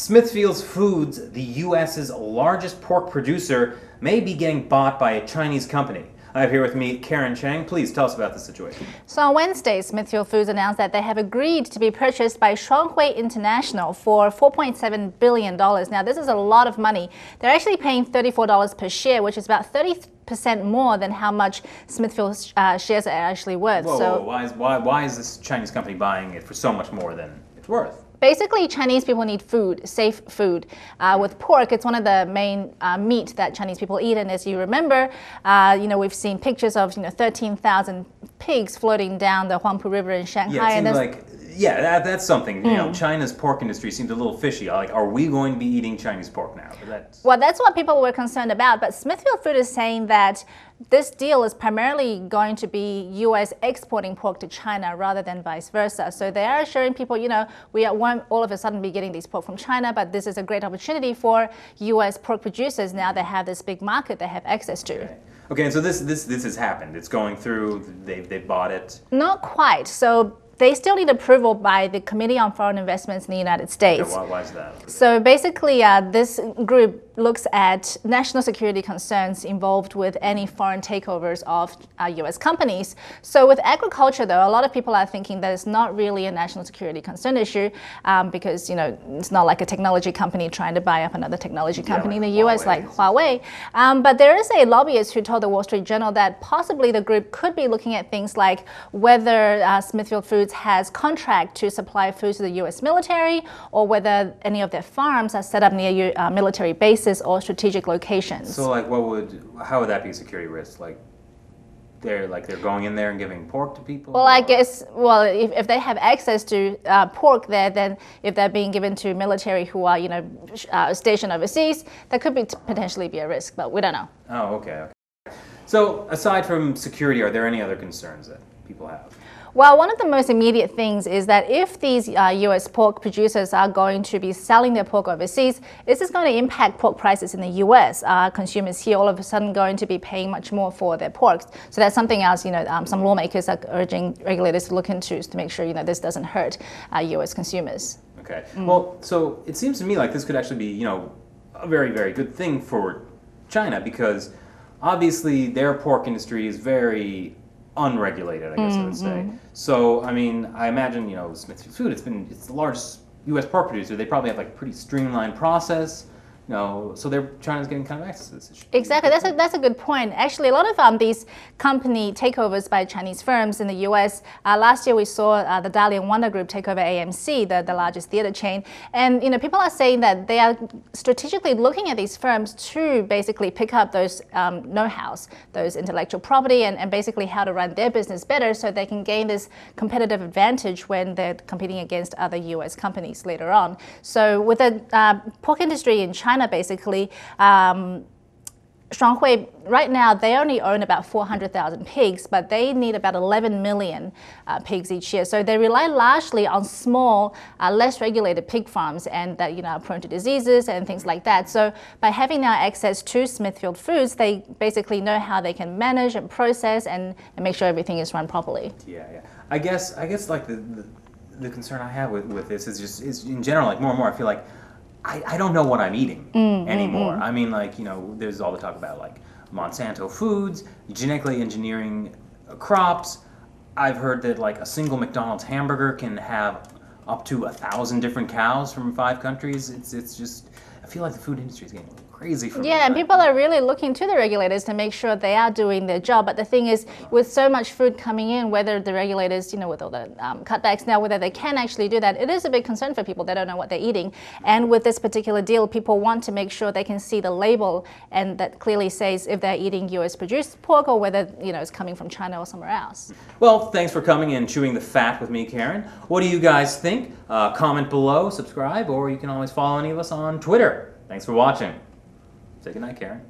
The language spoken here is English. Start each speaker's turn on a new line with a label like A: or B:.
A: Smithfield Foods, the U.S.'s largest pork producer, may be getting bought by a Chinese company. I have here with me Karen Chang. Please tell us about the situation.
B: So on Wednesday, Smithfield Foods announced that they have agreed to be purchased by Shuanghui International for $4.7 billion. Now, this is a lot of money. They're actually paying $34 per share, which is about 30% more than how much Smithfield shares are actually worth.
A: Why is this Chinese company buying it for so much more than it's worth?
B: Basically, Chinese people need food, safe food. With pork, it's one of the main meat that Chinese people eat. And as you remember, we've seen pictures of 13,000 pigs floating down the Huangpu River in Shanghai.
A: That's something. China's pork industry seems a little fishy. Like, are we going to be eating Chinese pork now?
B: Well, that's what people were concerned about. But Smithfield Food is saying that this deal is primarily going to be U.S. exporting pork to China rather than vice versa. So they are assuring people, we won't all of a sudden be getting these pork from China, but this is a great opportunity for U.S. pork producers. Now they have this big market they have access to.
A: Okay, and so this has happened. It's going through. They've bought it.
B: Not quite. So they still need approval by the Committee on Foreign Investments in the United States.
A: Okay, why is that?
B: So basically, this group looks at national security concerns involved with any foreign takeovers of U.S. companies. So with agriculture, though, a lot of people are thinking that it's not really a national security concern issue because, it's not like a technology company trying to buy up another technology company in the U.S. like Huawei. But there is a lobbyist who told the Wall Street Journal that possibly the group could be looking at things like whether Smithfield Foods has contract to supply food to the U.S. military, or whether any of their farms are set up near military bases or strategic locations.
A: So, how would that be a security risk? They're going in there and giving pork to people?
B: Well, I guess, if they have access to pork there, then if they're being given to military who are, stationed overseas, that could potentially be a risk, but we don't know.
A: Oh, okay. So, aside from security, are there any other concerns that people have?
B: Well, one of the most immediate things is that if these U.S. pork producers are going to be selling their pork overseas, this is going to impact pork prices in the U.S. Consumers here all of a sudden going to be paying much more for their pork. So that's something else, some lawmakers are urging regulators to look into to make sure, this doesn't hurt U.S. consumers.
A: Okay. Well, so it seems to me like this could actually be, a very, very good thing for China because obviously their pork industry is very unregulated, I guess I would say. So, I imagine, Smithfield Food, it's the largest U.S. pork producer. They probably have a pretty streamlined process. So China's getting kind of access to this issue.
B: Exactly, that's a good point. Actually, a lot of these company takeovers by Chinese firms in the U.S. Last year we saw the Dalian Wonder Group take over AMC, the largest theater chain, and people are saying that they are strategically looking at these firms to basically pick up those know-hows, those intellectual property, and basically how to run their business better, so they can gain this competitive advantage when they're competing against other U.S. companies later on. So with the pork industry in China, basically, Shuanghui, right now, they only own about 400,000 pigs, but they need about 11 million pigs each year. So they rely largely on small, less regulated pig farms and that are prone to diseases and things like that. So by having now access to Smithfield Foods, they basically know how they can manage and process and make sure everything is run properly.
A: Yeah. I guess the concern I have with this is in general, more and more, I feel like I don't know what I'm eating anymore. There's all the talk about Monsanto foods, genetically engineering crops. I've heard that a single McDonald's hamburger can have up to 1,000 different cows from 5 countries. It's just, I feel like the food industry is getting a little crazy for me.
B: Yeah, and people are really looking to the regulators to make sure they are doing their job. But the thing is, with so much food coming in, whether the regulators, with all the cutbacks now, whether they can actually do that, it is a big concern for people. They don't know what they're eating. And with this particular deal, people want to make sure they can see the label and that clearly says if they're eating U.S. produced pork or whether, it's coming from China or somewhere else.
A: Well, thanks for coming and chewing the fat with me, Karen. What do you guys think? Comment below, subscribe, or you can always follow any of us on Twitter. Thanks for watching. Say goodnight, Karen.